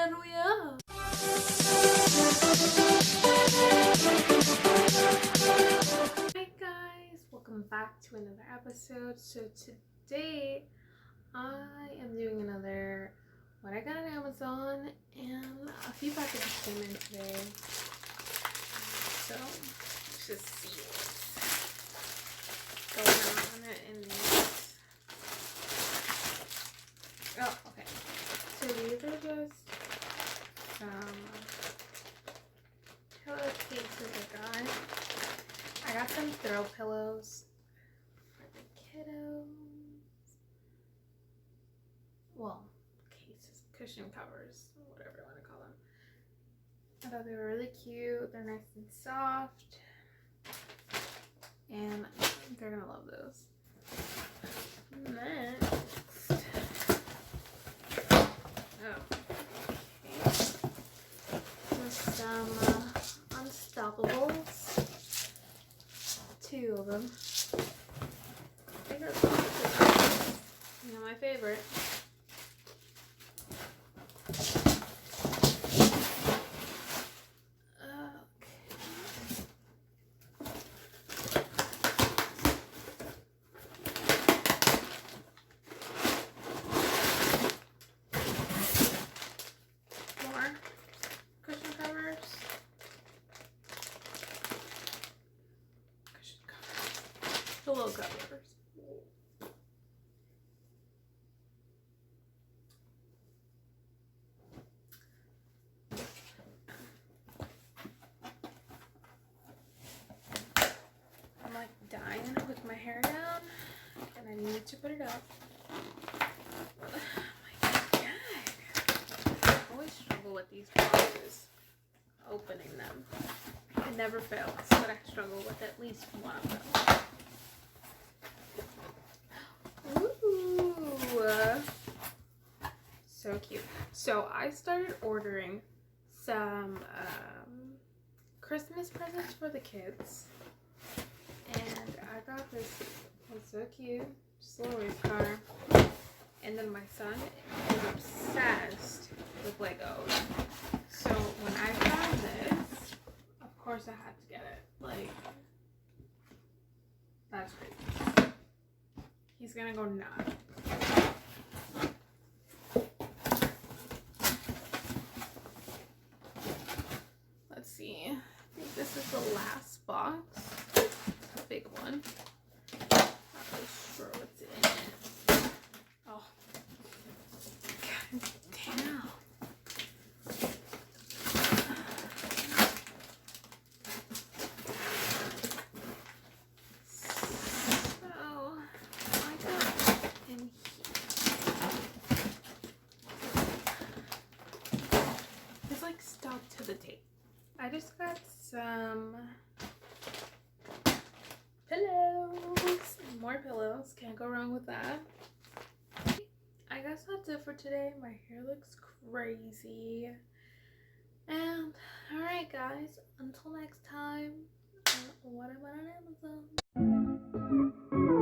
Hallelujah. Hi guys, welcome back to another episode. So today I am doing another what I got on Amazon, and a few packages came in today. So let's just see what's going on in these. Oh, okay. So these are just some pillowcases I got some throw pillows for the kiddos. Well, cases, cushion covers, whatever you want to call them. I thought they were really cute. They're nice and soft, and they're gonna love those. Next, some Unstoppables. 2 of them. I think that's my favorite. Pillow covers. I'm like dying with my hair down, and I need to put it up. Oh my God. I always struggle with these boxes, opening them. It never fails, but I struggle with at least one of them. So cute. So I started ordering some Christmas presents for the kids, and I got this. It's so cute, just a little race car. And then my son is obsessed with Legos. So when I found this, of course I had to get it. Like, that's crazy. He's gonna go nuts. Let's see. I think this is the last box. A big one. Not really sure what's in it. Oh. God damn. Stuck to the tape. I just got some pillows. More pillows. Can't go wrong with that. I guess that's it for today. My hair looks crazy. And alright guys, until next time, what I got on Amazon.